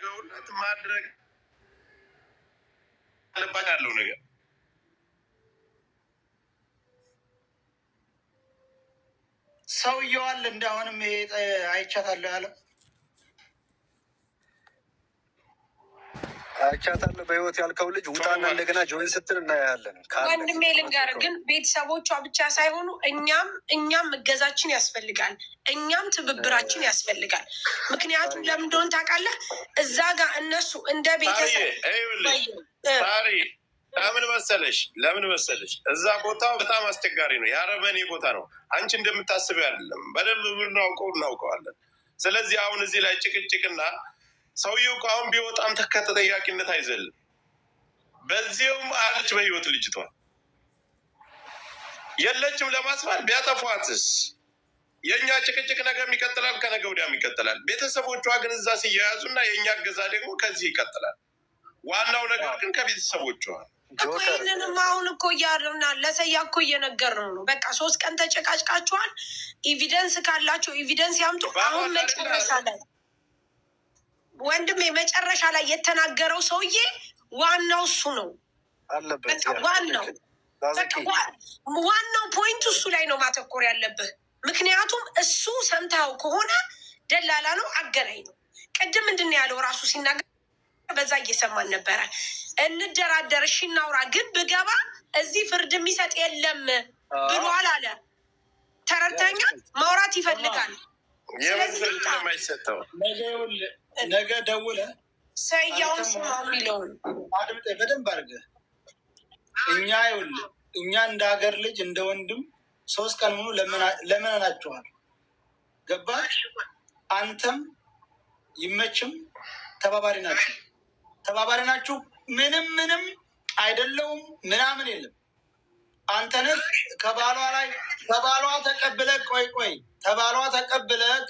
ገውነት ማድረግ አለባት ያለው ነገር ሰውየው አለ እንዳሁንም አይቻታለሁ ያለው አይቻታለሁ በህይወት ያልከው ልጅ ውጣና እንደገና ጆይን ስትል እናያለን። ወንድሜ ልንገር ግን ቤተሰቦቿ ብቻ ሳይሆኑ እኛም እገዛችን ያስፈልጋል፣ እኛም ትብብራችን ያስፈልጋል። ምክንያቱም ለምን እንደሆነ ታውቃለህ? እዛ ጋር እነሱ እንደ ቤተሰብ ለምን መሰለሽ እዛ ቦታው በጣም አስቸጋሪ ነው። የአረመኔ ቦታ ነው። አንቺ እንደምታስበው አይደለም። በደንብ እናውቀዋለን። ስለዚህ አሁን እዚህ ላይ ጭቅጭቅና ሰውየው አሁን ቢወጣም ከተጠያቂነት አይዘልም። በዚህም አለች በህይወት ልጅቷ የለችም ለማስባል ቢያጠፏትስ የእኛ ጭቅጭቅ ነገም ይቀጥላል፣ ከነገ ወዲያም ይቀጥላል። ቤተሰቦቿ ግን እዛ ሲያያዙና የእኛ እገዛ ደግሞ ከዚህ ይቀጥላል። ዋናው ነገር ግን ከቤተሰቦቿ ይህንንም አሁን እኮ እያርና ለሰያ እኮ እየነገርነው ነው። በቃ 3 ቀን ተጨቃጭቃችኋል። ኤቪደንስ ካላቸው ኤቪደንስ ያምጡ። አሁን መጨረሻ ላይ ወንድሜ መጨረሻ ላይ የተናገረው ሰውዬ ዋናው እሱ ነው አለበት። ዋናው ፖይንቱ እሱ ላይ ነው ማተኮር ያለብህ። ምክንያቱም እሱ ሰምተው ከሆነ ደላላ ነው፣ አገናኝ ነው። ቅድም ምንድን ነው ያለው ራሱ ሲናገር በዛ እየሰማን ነበረ። እንደራደር፣ እሺ እናውራ፣ ግን ብገባ እዚህ ፍርድ የሚሰጥ የለም ብሏል አለ። ተረድተኛ ማውራት ይፈልጋል። ነገ ደውለህ ሰያውን ስማ የሚለውን አድምጠኝ በደንብ አድርገህ። እኛ እንደ ሀገር ልጅ እንደ ወንድም 3 ቀን ሙሉ ለምነናችኋል። ገባህ? አንተም ይመችም ተባባሪ ናችሁ። ምንም አይደለውም ምናምን የለም። አንተ ነህ ከባሏ ተቀብለህ ከባሏ ተቀብለህ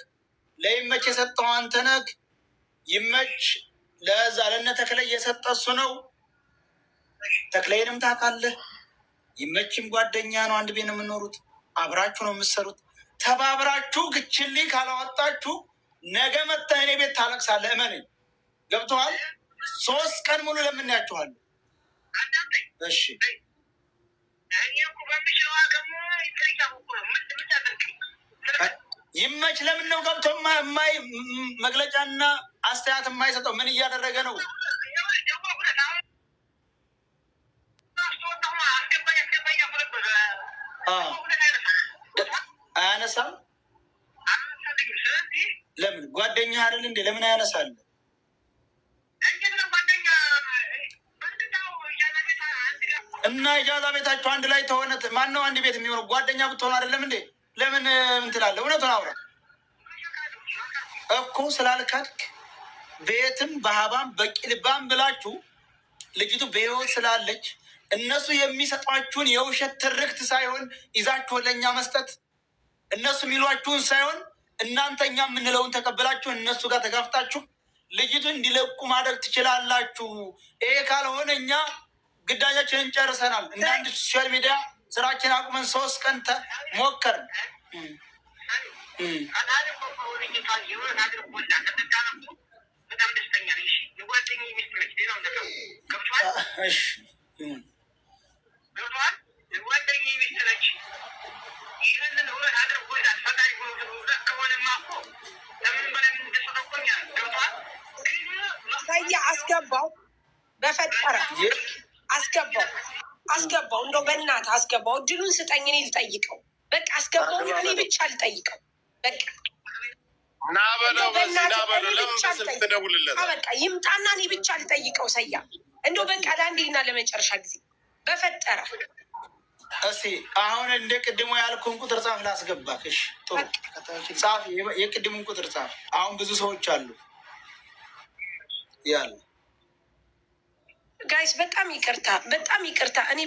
ለይመች የሰጠው አንተ ነህ። ይመች ለዛ ለነ ተክለይ የሰጠ እሱ ነው። ተክለይንም ታውቃለህ። ይመችም ጓደኛ ነው። አንድ ቤት ነው የምኖሩት፣ አብራችሁ ነው የምትሰሩት። ተባብራችሁ ግችሊ ካላወጣችሁ ነገ መተህ እኔ ቤት ታለቅሳለህ። እመነኝ። ገብቶሃል? 3 ቀን ሙሉ ለምንያችኋል። እሺ ይመች ለምን ነው ገብቶ መግለጫና አስተያየት የማይሰጠው? ምን እያደረገ ነው? አያነሳም። ለምን ጓደኛ አይደል እንዴ? ለምን አያነሳል? እና ኢጃዛ ቤታችሁ አንድ ላይ ተሆነ ማነው አንድ ቤት የሚሆነው? ጓደኛ ብትሆኑ አይደለም እንዴ? ለምን እንትላለ? እውነቱን አውራ እኮ ስላልካድክ ቤትም በሀባም በቂልባም ብላችሁ ልጅቱ በህይወት ስላለች እነሱ የሚሰጧችሁን የውሸት ትርክት ሳይሆን ይዛችሁ ለእኛ መስጠት፣ እነሱ የሚሏችሁን ሳይሆን እናንተ እኛ የምንለውን ተቀብላችሁ እነሱ ጋር ተጋፍጣችሁ ልጅቱ እንዲለቁ ማድረግ ትችላላችሁ። ይሄ ካልሆነ እኛ ግዳጃችንን ጨርሰናል። እንደ አንድ ሶሻል ሚዲያ ስራችን አቁመን 3 ቀን ሞከርን። አስገባው በፈጠረ አስገባው እንደው በእናትህ አስገባው። እድሉን ስጠኝ፣ እኔ ልጠይቀው። በቃ አስገባው፣ እኔ ብቻ ልጠይቀው። በቃ በቃ ይምጣና እኔ ብቻ ልጠይቀው። ሰያ እንደው በቃ ለአንዴና ለመጨረሻ ጊዜ በፈጠረ እስኪ አሁን እንደ ቅድሞ ያልኩን ቁጥር ጻፍ ላስገባክሽ። ጻፍ፣ የቅድሙን ቁጥር ጻፍ። አሁን ብዙ ሰዎች አሉ ያለ ጋይስ በጣም ይቅርታ። እኔ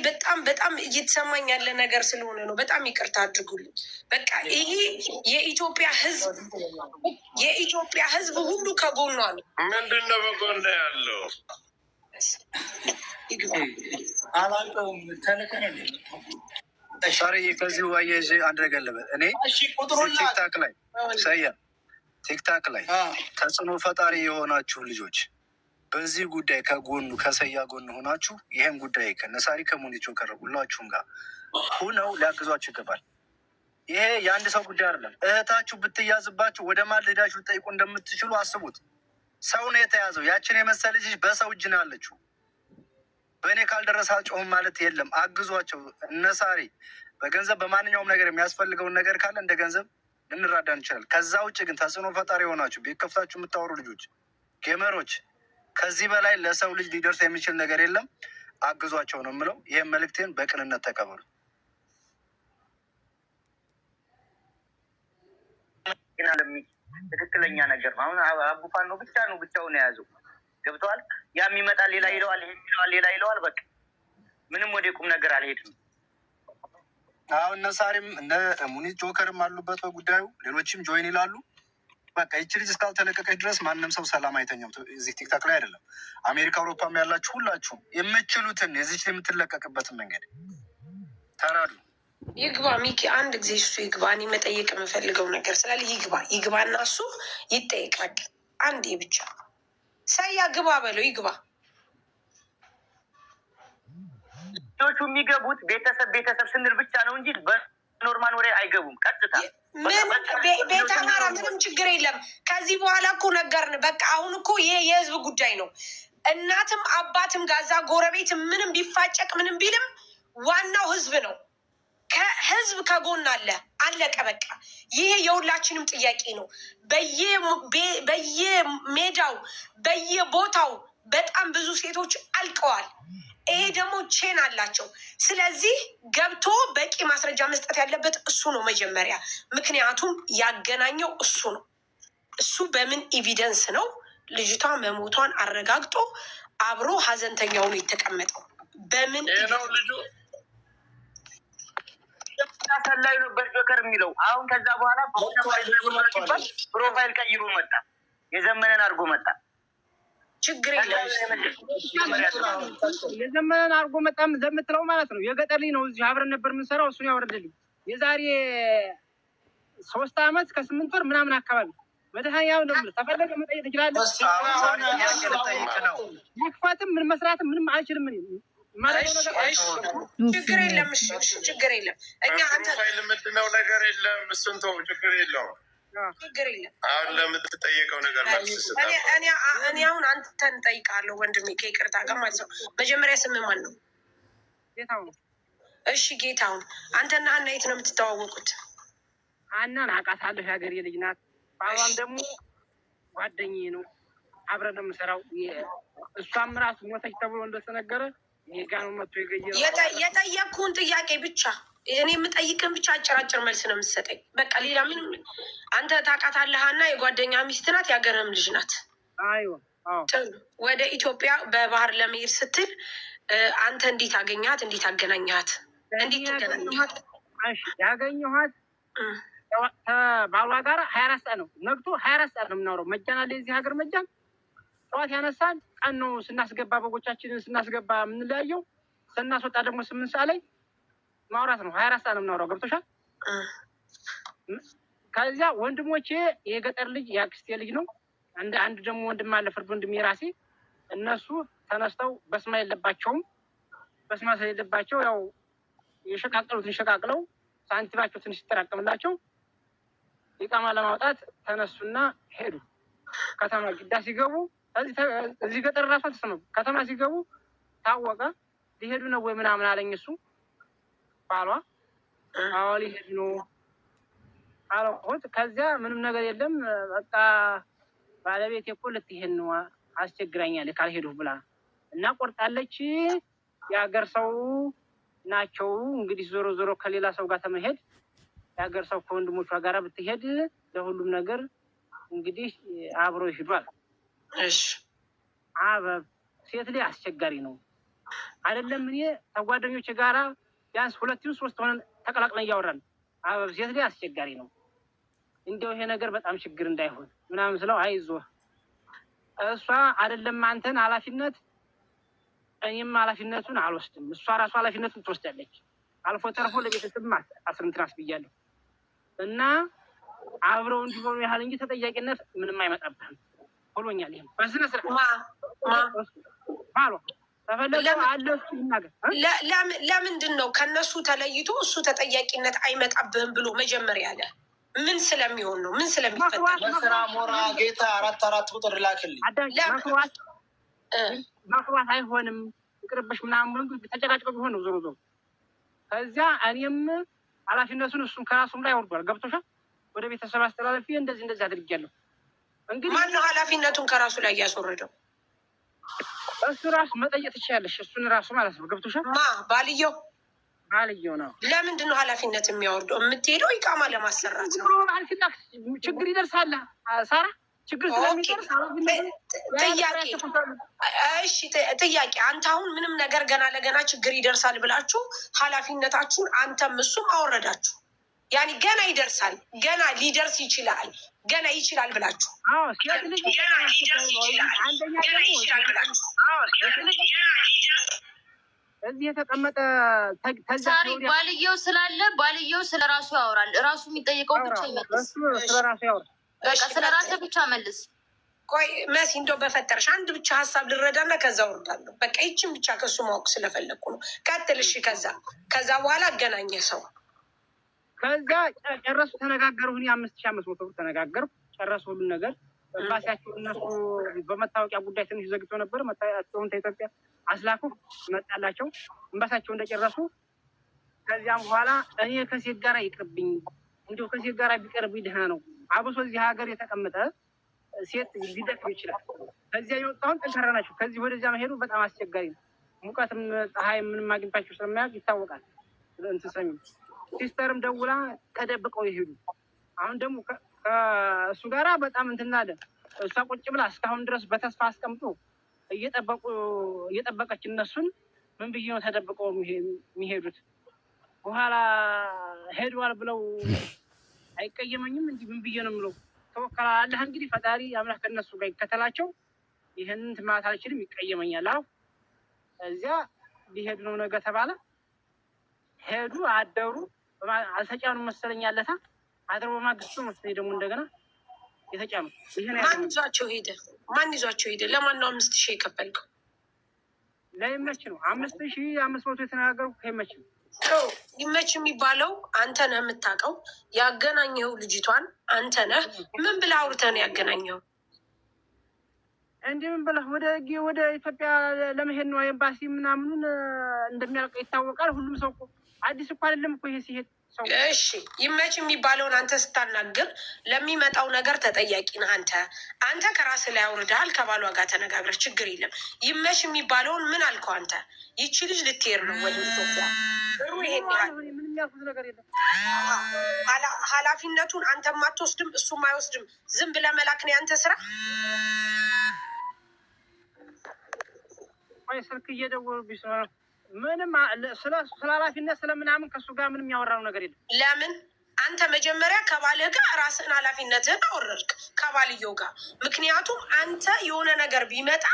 በጣም እየተሰማኝ ያለ ነገር ስለሆነ ነው። በጣም ይቅርታ አድርጉልኝ። በቃ ይሄ የኢትዮጵያ ሕዝብ ሁሉ ከጎኗ ነው። ምንድን ነው በጎን ያለው? አላውቀውም። ተለከነ ሻሪ ከዚሁ አያይዤ አንድ ነገር ልበል። እኔ ቲክታክ ላይ ተጽዕኖ ፈጣሪ የሆናችሁ ልጆች በዚህ ጉዳይ ከጎኑ ከሰያ ጎን ሆናችሁ ይህን ጉዳይ ከነሳሪ ከሙኒቾ ሁላችሁም ጋር ሁነው ሊያግዟችሁ ይገባል። ይሄ የአንድ ሰው ጉዳይ አይደለም። እህታችሁ ብትያዝባችሁ ወደ ማን ልሄዳችሁ ልጠይቁ እንደምትችሉ አስቡት። ሰው ነው የተያዘው። ያችን የመሰለ ልጅ በሰው እጅ ነው ያለችው። በእኔ ካልደረሳችሁም ማለት የለም። አግዟቸው። እነሳሪ በገንዘብ በማንኛውም ነገር የሚያስፈልገውን ነገር ካለ እንደ ገንዘብ ልንራዳ እንችላል። ከዛ ውጭ ግን ተጽዕኖ ፈጣሪ የሆናችሁ ቤት ከፍታችሁ የምታወሩ ልጆች፣ ጌመሮች፣ ከዚህ በላይ ለሰው ልጅ ሊደርስ የሚችል ነገር የለም። አግዟቸው ነው የምለው። ይህም መልእክቴን በቅንነት ተቀበሉ። ትክክለኛ ነገር ነው። አሁን አቡፋኖ ብቻ ነው ብቻውን የያዘው ገብተዋል። ያም ይመጣል ሌላ ይለዋል፣ ይሄ ይለዋል፣ ሌላ ይለዋል። በቃ ምንም ወደ ቁም ነገር አልሄድም። አሁን እነ ሳሪም እነ ሙኒት ጆከርም አሉበት በጉዳዩ፣ ሌሎችም ጆይን ይላሉ። በቃ ይቺ ልጅ እስካልተለቀቀች ድረስ ማንም ሰው ሰላም አይተኛም። እዚህ ቲክታክ ላይ አይደለም አሜሪካ አውሮፓም ያላችሁ ሁላችሁም የምችሉትን የዚች የምትለቀቅበትን መንገድ ተራዱ። ይግባ ሚኪ፣ አንድ ጊዜ እሱ ይግባ። እኔ መጠየቅ የምፈልገው ነገር ስላለ ይግባና እሱ ይጠየቅ። በቃ አንዴ ብቻ ሳያ ግባ በለው ይግባ። ልጆቹ የሚገቡት ቤተሰብ ስንል ብቻ ነው እንጂ በኖርማል ወሬ አይገቡም። ቀጥታ ቤተ አማራ ምንም ችግር የለም። ከዚህ በኋላ እኮ ነገርን። በቃ አሁን እኮ ይሄ የህዝብ ጉዳይ ነው። እናትም አባትም ጋዛ ጎረቤት ምንም ቢፋጨቅ ምንም ቢልም ዋናው ህዝብ ነው። ከህዝብ ከጎን አለ። አለቀ በቃ። ይሄ የሁላችንም ጥያቄ ነው። በየሜዳው በየቦታው በጣም ብዙ ሴቶች አልቀዋል። ይሄ ደግሞ ቼን አላቸው። ስለዚህ ገብቶ በቂ ማስረጃ መስጠት ያለበት እሱ ነው መጀመሪያ። ምክንያቱም ያገናኘው እሱ ነው። እሱ በምን ኤቪደንስ ነው ልጅቷ መሞቷን አረጋግጦ አብሮ ሀዘንተኛውን የተቀመጠው? በምን ነው ልጁ ሰላይ ነበር ጆከር የሚለው። አሁን ከዛ በኋላ ፕሮፋይል ቀይሮ መጣ። የዘመነን አድርጎ መጣ። ችግር የለም። የዘመነን አድርጎ መጣም ዘምትለው ማለት ነው። የገጠር ልጅ ነው። እዚህ አብረን ነበር የምንሰራው። እሱን ያወረደልኝ የዛሬ 3 ዓመት ከ8 ወር ምናምን አካባቢ መድኃኒያው ነው። ተፈለገ መጠየቅ ትችላለህ። መክፋትም ምን መስራትም ምንም አይችልም። ችግር የለም። ችግር የለም። እኛ ፕሮፋይል የምትለው ነገር የለም። እሱን ተው፣ ችግር የለውም። ችግር የለም። አሁን ለምትጠየቀው ነገር መልስ ስጠው። እኔ አሁን አንተን እጠይቃለሁ ወንድሜ፣ ከይቅርታ ጋር ማለት ነው። መጀመሪያ ስምህ ማን ነው? ጌታሁን። እሺ ጌታሁን፣ አንተና ሀና የት ነው የምትተዋወቁት? ሀናን አውቃታለሁ፣ የሀገሬ ልጅ ናት። ባሏም ደግሞ ጓደኛዬ ነው፣ አብረን ነው የምሰራው። እሷም ራሱ ሞተች ተብሎ እንደተነገረ የጠየቅኩህን ጥያቄ ብቻ እኔ የምጠይቅን ብቻ አጭር መልስ ነው የምትሰጠኝ። በቃ ሌላ ምንም። አንተ ታውቃታለህ እና የጓደኛ ሚስት ናት፣ የሀገርህም ልጅ ናት። ወደ ኢትዮጵያ በባህር ለመሄድ ስትል አንተ እንዴት አገኘሃት? እንዴት አገናኘሃት? እንዴት ተገናኘሃት? ያገኘኋት ባሏ ጋር 24 ሰዓት ነው ነግቶ 24 ሰዓት ነው የምናወራው። መጃን አለ የዚህ ሀገር መጃን። ጠዋት ያነሳን ቀን ነው ስናስገባ በጎቻችንን ስናስገባ የምንለያየው። ስናስወጣ ደግሞ 8 ሰዓት ላይ ማውራት ነው። 24 ሰዓት ነው የምናወራው። ገብቶሻል? ከዚያ ወንድሞቼ የገጠር ልጅ የአክስቴ ልጅ ነው። አንድ ደግሞ ወንድም አለ ፍርድ ወንድም የራሴ። እነሱ ተነስተው በስማ የለባቸውም። በስማ ስለሌለባቸው ያው የሸቃቅሉትን ሸቃቅለው ሳንቲማቸው ትንሽ ይጠራቀምላቸው ኢቃማ ለማውጣት ተነሱና ሄዱ። ከተማ ግዳ ሲገቡ እዚህ ገጠር ራሱ አልተሰማም። ከተማ ሲገቡ ታወቀ። ሊሄዱ ነው ወይ ምናምን አለኝ እሱ ባሏ። አዎ ሊሄዱ ነው አልኩት። ከዚያ ምንም ነገር የለም በቃ ባለቤቴ እኮ ልትሄድ ነው አስቸግራኛለች ካልሄዱ ብላ እና ቆርጣለች። የሀገር ሰው ናቸው እንግዲህ ዞሮ ዞሮ ከሌላ ሰው ጋር ተመሄድ የሀገር ሰው ከወንድሞቿ ጋር ብትሄድ ለሁሉም ነገር እንግዲህ አብሮ ይሄዷል። እሺ አበብ ሴት ላይ አስቸጋሪ ነው አይደለም። እኔ ተጓደኞች ጋራ ቢያንስ 2-3 ሆነን ተቀላቅለን እያወራን አበብ ሴት ላይ አስቸጋሪ ነው። እንደው ይሄ ነገር በጣም ችግር እንዳይሆን ምናምን ስለው አይዞህ እሷ አይደለም አንተን ኃላፊነት እኔም ኃላፊነቱን አልወስድም። እሷ ራሷ ኃላፊነቱን ትወስዳለች። አልፎ ተርፎ ለቤተሰብ አስረንትራስ ብያለሁ እና አብረው እንዲሆኑ ያህል እንጂ ተጠያቂነት ምንም አይመጣብህም ብሎኛል። ይሄም በስነ ስርዓት ባሏ ተፈለገው አለ እሱ ይናገር። ለምንድን ነው ከነሱ ተለይቶ እሱ ተጠያቂነት አይመጣብህም ብሎ መጀመሪያ ያለ? ምን ስለሚሆን ነው? ምን ስለሚፈጠር? ለስራ ሞራ ጌታ 4 ቁጥር ላክልኝ። ማክባት አይሆንም ይቅርብሽ ምናምን ተጨቃጭቀው ቢሆን ነው ዞሮ ዞሮ። ከዚያ እኔም ኃላፊነቱን እሱም ከራሱም ላይ አውርዷል። ገብቶሻል? ወደ ቤተሰብ አስተላለፊ እንደዚህ አድርጌያለሁ። እንግዲህ ማነው ኃላፊነቱን ከራሱ ላይ እያስወረደው? እሱ ራሱ መጠየቅ ትችያለሽ። እሱን ራሱ ማለት ነው። ገብቶሻል? ባልየው ነው። ለምንድን ነው ኃላፊነት የሚያወርደው? የምትሄደው ኢቃማ ለማሰራት ነው። ችግር ይደርሳል ሳራ፣ ችግር ስለሚደርስ ጥያቄ አንተ አሁን ምንም ነገር ገና ለገና ችግር ይደርሳል ብላችሁ ኃላፊነታችሁን አንተም እሱም አወረዳችሁ። ያኔ ገና ይደርሳል፣ ገና ሊደርስ ይችላል፣ ገና ይችላል ብላችሁ እዚህ የተቀመጠ ሳሪ ባልየው ስላለ ባልየው ስለ ራሱ ያወራል። ራሱ የሚጠይቀው ብቻ ይመልስ። ስለራሱ ያወራል። በቃ ስለ ራሱ ብቻ መልስ። ቆይ መሲ እንደው በፈጠረሽ አንድ ብቻ ሀሳብ ልረዳና ከዛ ወርዳለሁ። በቃ ይችን ብቻ ከሱ ማወቅ ስለፈለግኩ ነው። ቀጥል እሺ። ከዛ በኋላ አገናኘ ሰው ከዛ ጨረሱ፣ ተነጋገሩ። እኔ 5500 ብር ተነጋገርኩ። ጨረሱ ሁሉን ነገር። ኤምባሲያቸው እነሱ በመታወቂያ ጉዳይ ትንሽ ዘግቶ ነበር። መታወቂያቸውን ከኢትዮጵያ አስላኩ፣ መጣላቸው ኤምባሲያቸው እንደጨረሱ። ከዚያም በኋላ እኔ ከሴት ጋር ይቅርብኝ፣ እንዲሁ ከሴት ጋር ቢቀርብኝ ደህና ነው። አብሶ እዚህ ሀገር የተቀመጠ ሴት ሊደክም ይችላል። ከዚያ የወጣሁን ጠንካራ ናቸው። ከዚህ ወደዚያ መሄዱ በጣም አስቸጋሪ ነው። ሙቀትም ፀሐይ ምንም አግኝታቸው ስለማያውቅ ይታወቃል። እንትን ሰሚ ሲስተርም ደውላ ተደብቀው ይሄዱ። አሁን ደግሞ ከእሱ ጋራ በጣም እንትን አለ። እሷ ቁጭ ብላ እስካሁን ድረስ በተስፋ አስቀምጦ እየጠበቀች እነሱን ምን ብዬ ነው ተደብቀው የሚሄዱት? በኋላ ሄደዋል ብለው አይቀየመኝም እንጂ ምን ብዬ ነው የምለው? ተወከላ አለህ እንግዲህ ፈጣሪ አምላክ ከነሱ ጋር ይከተላቸው። ይህንን ማለት አልችልም፣ ይቀየመኛል። አዎ እዚያ ሊሄዱ ነው ነገ ተባለ። ሄዱ፣ አደሩ። አልተጫኑ መሰለኝ ያለታ አድሮ በማግስቱ መሰለኝ ደግሞ እንደገና የተጫኑ። ማን ይዟቸው ሄደ? ለማን ነው 5000 የከፈልከው? ለይመች ነው 5500 የተነጋገሩ ከይመች ነው። ይመች የሚባለው አንተ ነህ የምታውቀው። ያገናኘኸው ልጅቷን አንተ ነህ። ምን ብለህ አውርተህ ነው ያገናኘኸው? እንዲህ ምን ብለህ ወደ ኢትዮጵያ ለመሄድ ነው። ኤምባሲ ምናምኑን እንደሚያልቅ ይታወቃል። ሁሉም ሰው እኮ አዲስ እኮ አይደለም እኮ ይሄ ሲሄድ ሰው። እሺ ይመች የሚባለውን አንተ ስታናግር ለሚመጣው ነገር ተጠያቂ ነህ አንተ ከራስህ ላይ አውርደሃል። ከባሏ ጋር ተነጋግረህ ችግር የለም። ይመች የሚባለውን ምን አልከው አንተ? ይቺ ልጅ ልትሄድ ነው ወደ ኢትዮጵያ። ይሄን ምንም ያልኩት ነገር የለም። ኃላፊነቱን አንተም አትወስድም እሱም አይወስድም። ዝም ብለህ መላክ ነው ያንተ ስራ። ወይ ስልክ እየደወሉ ቢሰራ ምንም ስለ ኃላፊነት ስለምናምን ከእሱ ጋር ምንም ያወራው ነገር የለም። ለምን አንተ መጀመሪያ ከባልህ ጋር ራስህን ኃላፊነትህን አወረድክ ከባልየው ጋር? ምክንያቱም አንተ የሆነ ነገር ቢመጣ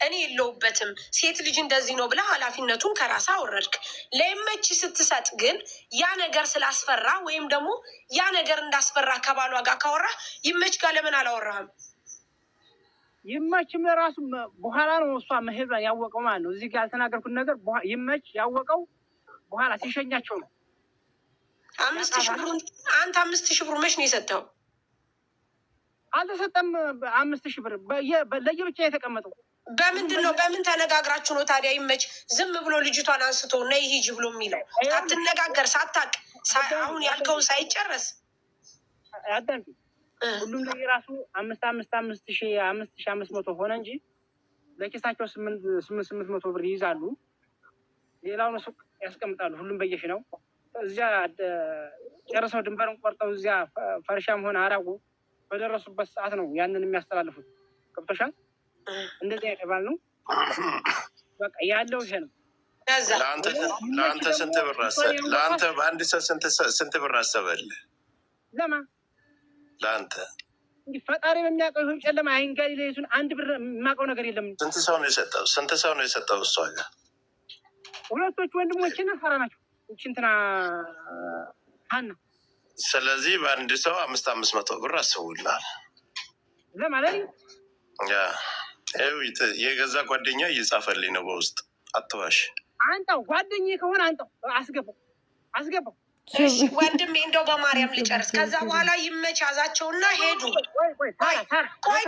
እኔ የለውበትም ሴት ልጅ እንደዚህ ነው ብለህ ኃላፊነቱን ከራስህ አወረድክ። ለይመች ስትሰጥ ግን ያ ነገር ስላስፈራ ወይም ደግሞ ያ ነገር እንዳስፈራ ከባሏ ጋር ካወራህ ይመች ጋር ለምን አላወራህም? ይመችም ለራሱ በኋላ ነው እሷ መሄዷን ያወቀው ማለት ነው። እዚህ ጋር ያልተናገርኩት ነገር ይመች ያወቀው በኋላ ሲሸኛቸው ነው። 5000 ብሩን አንተ 5000 ብሩ መች ነው የሰጠው? አልተሰጠም። 5000 ብር ለየብቻ የተቀመጠው በምንድን ነው? በምን ተነጋግራችሁ ነው ታዲያ? ይመች ዝም ብሎ ልጅቷን አንስቶ ነይ ሂጂ ብሎ የሚለው ሳትነጋገር ሳታቅ አሁን ያልከውን ሳይጨረስ አዳንቂ ሁሉም ለየራሱ 5500 ሆነ እንጂ ለኪሳቸው 800 ብር ይይዛሉ። ሌላውን ሱቅ ያስቀምጣሉ። ሁሉም በየሽ ነው። እዚያ ጨርሰው ድንበርን ቆርጠው እዚያ ፈርሻም ሆነ አራጉ በደረሱበት ሰዓት ነው ያንን የሚያስተላልፉት። ገብቶሻል? እንደዚህ የተባል ነው። በቃ ያለው ይሄ ነው። ለአንተ ስንት ብር ለአንተ በአንድ ሰው ስንት ብር አሰበልህ? ለማ ለአንተ እንዲህ ፈጣሪ በሚያውቀው ይሁን ጨለማ አይንጋሪ ለይቱን አንድ ብር የማውቀው ነገር የለም። ስንት ሰው ነው የሰጠው? እሷ ጋር ሁለቶቹ ወንድሞችና ፈራ ናቸው። እንትና ሀና። ስለዚህ በአንድ ሰው 500 ብር አስቡልሃል። ለማለት የገዛ ጓደኛ እየጻፈልኝ ነው በውስጥ አትዋሽ። አንተው ጓደኛዬ ከሆነ አንተው አስገባው። እሺ ወንድሜ እንደው በማርያም ልጨርስ። ከዛ በኋላ ይመች ያዛቸውና ሄዱ። ቆይ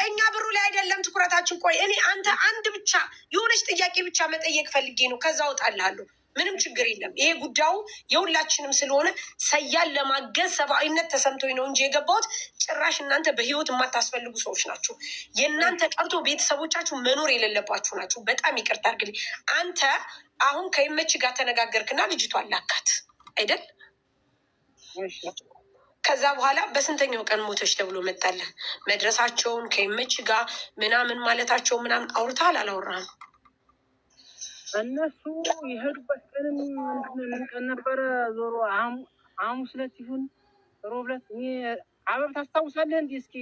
እኛ ብሩ ላይ አይደለም ትኩረታችን። ቆይ እኔ አንተ አንድ ብቻ የሆነች ጥያቄ ብቻ መጠየቅ ፈልጌ ነው። ከዛ እወጣልሃለሁ። ምንም ችግር የለም። ይሄ ጉዳዩ የሁላችንም ስለሆነ ሰያን ለማገዝ ሰብአዊነት ተሰምቶኝ ነው እንጂ የገባሁት ጭራሽ እናንተ በህይወት የማታስፈልጉ ሰዎች ናችሁ። የእናንተ ቀርቶ ቤተሰቦቻችሁ መኖር የሌለባችሁ ናችሁ። በጣም ይቅርታ አድርግልኝ። አንተ አሁን ከይመች ጋር ተነጋገርክና ልጅቷን ላካት አይደል? ከዛ በኋላ በስንተኛው ቀን ሞተች ተብሎ መጣለን? መድረሳቸውን ከይመች ጋር ምናምን ማለታቸው ምናምን አውርተሃል አላወራህም? እነሱ የሄዱበት ቀንም ምን ቀን ነበረ? ዞሮ ሐሙስ ዕለት ይሁን ሮብ ዕለት አበብ ታስታውሳለህ? እንዲህ እስኪ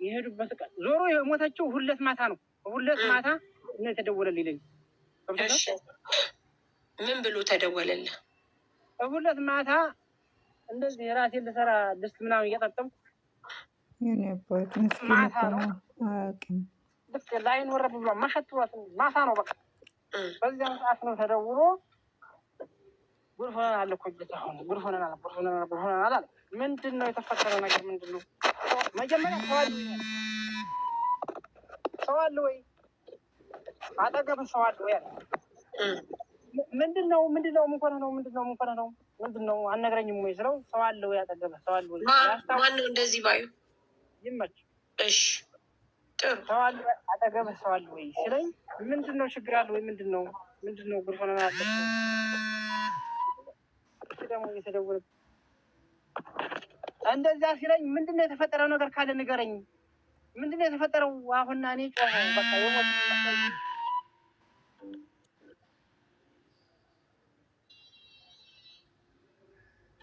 የሄዱበት ቀን ዞሮ የሞተችው ሁለት ማታ ነው። ሁለት ማታ ነው የተደወለልኝ። ምን ብሎ ተደወለልህ? ሁለት ማታ እንደዚህ ራሴን ልሰራ ድስት ምናምን እያጠጠምኩ ማታ ነው። ልክ ላይን ወረድ ብሎ ማሸትሯት ማታ ነው። በቃ በዚያ ሰዓት ነው ተደውሎ ጉድ ሆነናል እኮ ጌታ ሆነ ጉድ ሆነናል አለ። ምንድን ነው የተፈጠረው ነገር? ምንድን ነው? መጀመሪያ ሰው አለ ወይ አጠገብ ሰው አለ ወይ አለ። ምንድን ነው ምን ሆነህ ነው አልነግረኝም ወይ ስለው ሰው አለ ወይ አጠገብ ሰው አለ ወይ? ማነው እንደዚህ ባዩ? ይመች። እሺ ጥሩ። ሰው አለ አጠገብ ሰው አለ ወይ ሲለኝ ምንድን ነው ችግር አለ ወይ? ምንድን ነው ጉድ ሆነናል አለ። ደግሞ እየተደወለ እንደዚያ ሲለኝ ምንድን ነው የተፈጠረው ነገር ካለ ንገረኝ። ምንድን ነው የተፈጠረው? አሁን እኔ ጮኸ በቃ የሞት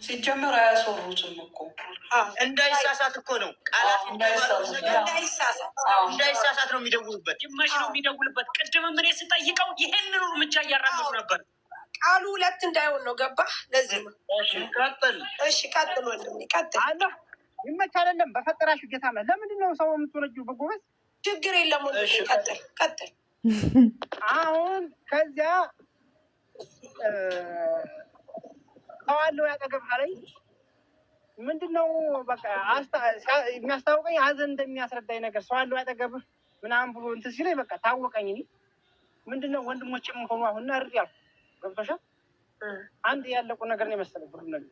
ሲጀመር አያስወሩትም እኮ እንዳይሳሳት እኮ ነው። ቃላት እንዳይሳሳት ነው የሚደውሉበት። ይመሽ ነው የሚደውልበት። ቅድም ምን ስጠይቀው ይሄንን እርምጃ እያራመዱ ነበር። ቃሉ ሁለት እንዳይሆን ነው። ገባህ? ለዚህ ነው። ቀጥል። እሺ ቀጥል ወንድሜ ቀጥል። አለ ይመች አይደለም። በፈጠራችሁ ጌታ ነው። ለምንድን ነው ሰው የምትወረጂው? በጎበዝ ችግር የለም ወንድሜ ቀጥል። አሁን ከዚያ ሰው አለው ያጠገብህ አለኝ። ምንድን ነው በቃ የሚያስታውቀኝ ሀዘን እንደሚያስረዳኝ ነገር ሰው አለው ያጠገብህ ምናምን ብሎ እንትን ሲለኝ በቃ ታወቀኝ። እኔ ምንድን ነው ወንድሞችም ሆኑ አሁን እርድ ያልኩ ገብቶሻል። አንድ ያለቁ ነገር ነው የመሰለኝ ሁሉ ነገር።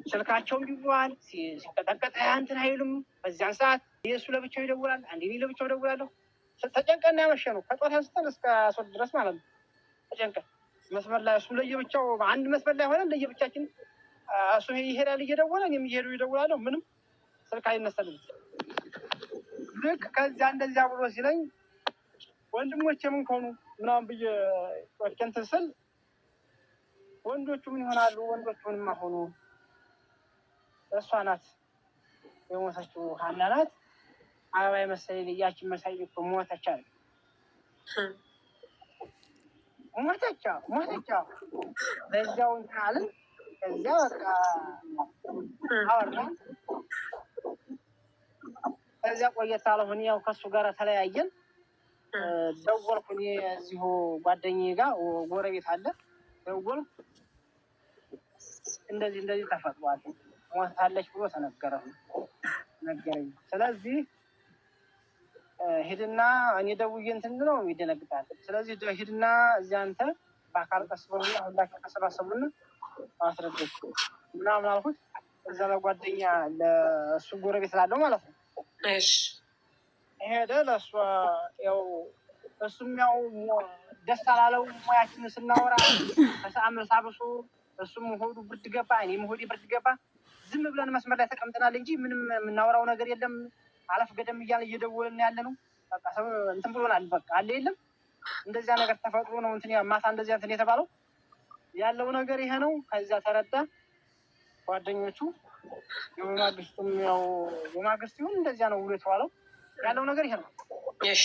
ስልካቸውን ቢዋል ሲቀጠቀጥ እንትን አይሉም። በዚያን ሰዓት የእሱ ለብቻው ይደውላል፣ አንዴ እኔ ለብቻው እደውላለሁ። ተጨንቀን ያመሸ ነው ከጧት አንስተን እስከ 10 ድረስ ማለት ነው። ተጨንቀን መስመር ላይ እሱም ለየብቻው አንድ መስመር ላይ ሆነን ለየብቻችን እሱ ይሄዳል እየደወለ እኔም እየሄዱ ይደውላለሁ። ምንም ስልክ አይነሳልም። ልክ ከዚያ እንደዚያ ብሎ ሲለኝ ወንድሞቼ ምን ከሆኑ ምናምን ብዬ እንትን ስል ወንዶቹ ምን ይሆናሉ? ወንዶቹ ምንም አልሆኑ። እሷ ናት የሞተችው፣ ሀና ናት። አበባ የመሰለኝ ልያችን መሳይ እኮ ሞተች አለ። ሞተች በዚያው እንትን አልን። ከዚያ በቃ አወራን። ከዚያ ቆየት አለሆን ያው ከእሱ ጋር ተለያየን። ደወልኩ እኔ እዚሁ ጓደኛዬ ጋር ጎረቤት አለ። ደወልኩ እንደዚህ ተፈጥሯል ሞታለች ብሎ ነገረኝ። ስለዚህ ሂድና እኔ ደውዬ እንትን ነው ይደነግጣል። ስለዚህ ሂድና እዚያ አንተ በአካል ቀስበውና ሁላችሁ ተሰባሰቡና አስረዳች ምናምን አልኩት። እዛ ለጓደኛ ለእሱ ጎረቤት ላለው ማለት ነው። እሺ ሄደ ለእሷ ያው እሱም ያው ደስ አላለው። ሙያችንን ስናወራ ከሰአምር ሳብሱ እሱም ሆዱ ብርድ ገባ፣ እኔም ሆዴ ብርድ ገባ። ዝም ብለን መስመር ላይ ተቀምጠናል እንጂ ምንም የምናወራው ነገር የለም። አለፍ ገደም እያለ እየደወልን ያለ ነው። በቃ ሰው እንትን ብሎናል። በቃ አለ የለም እንደዚያ ነገር ተፈጥሮ ነው እንትን ማታ እንደዚያ እንትን የተባለው ያለው ነገር ይሄ ነው። ከዚያ ተረዳ ጓደኞቹ የማግስቱም ያው የማግስት ይሁን እንደዚያ ነው ብሎ የተባለው ያለው ነገር ይሄ ነው። እሺ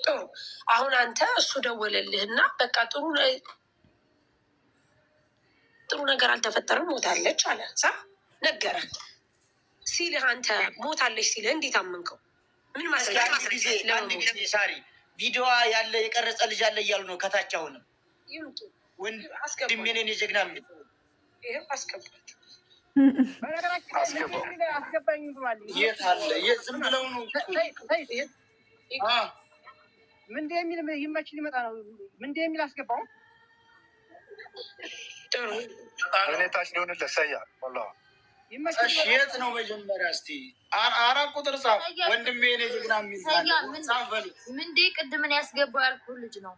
ጥሩ። አሁን አንተ እሱ ደወለልህና በቃ ጥሩ ነገር አልተፈጠረም ሞታለች አለ። ሳ ነገረ ሲልህ አንተ ሞታለች ሲልህ እንዴት አመንከው? ምን ማስረጃ? አንድ ጊዜ ሳሪ ቪዲዮ ያለ የቀረጸ ልጅ አለ እያሉ ነው ከታች። አሁንም ወንድሜ ነኝ ጀግና የሚል ይሄው አስገባችሁ። አስገባኝ ብሏል። የት አለ? ዝም ብለው ነው ምን የሚል ይመች ሊመጣ ነው። ምን የሚል አስገባው። ጥሩ ሁኔታች ሊሆንለት ሰያ ወላሂ እሺ፣ የት ነው መጀመሪያ? እስቲ 4 ቁጥር ጻፍ። ወንድሜ ነኝ ጀግና የሚል ጻፍ በሉ። ምንዴ ቅድምን ያስገባው ያልኩህ ልጅ ነው።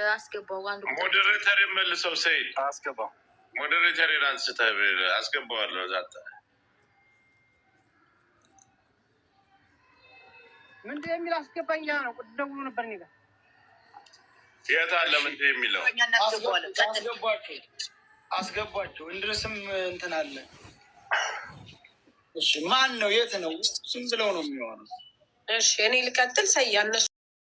አስገባው። አንዱ ሞዴሬተር መልሰው ሰይድ አስገባው። ሞዴሬተር አንስተህ አስገባዋለሁ። ዛታ ምንድ የሚል አስገባኝ ያ ነው። ደውሎ ነበር እኔ ጋር የት አለ ምንድ የሚለው አስገባቸው። እንድርስም እንትን አለ። እሺ ማን ነው? የት ነው? ዝም ብለው ነው የሚሆነው። እሺ እኔ ልቀጥል። ሰያ እነሱ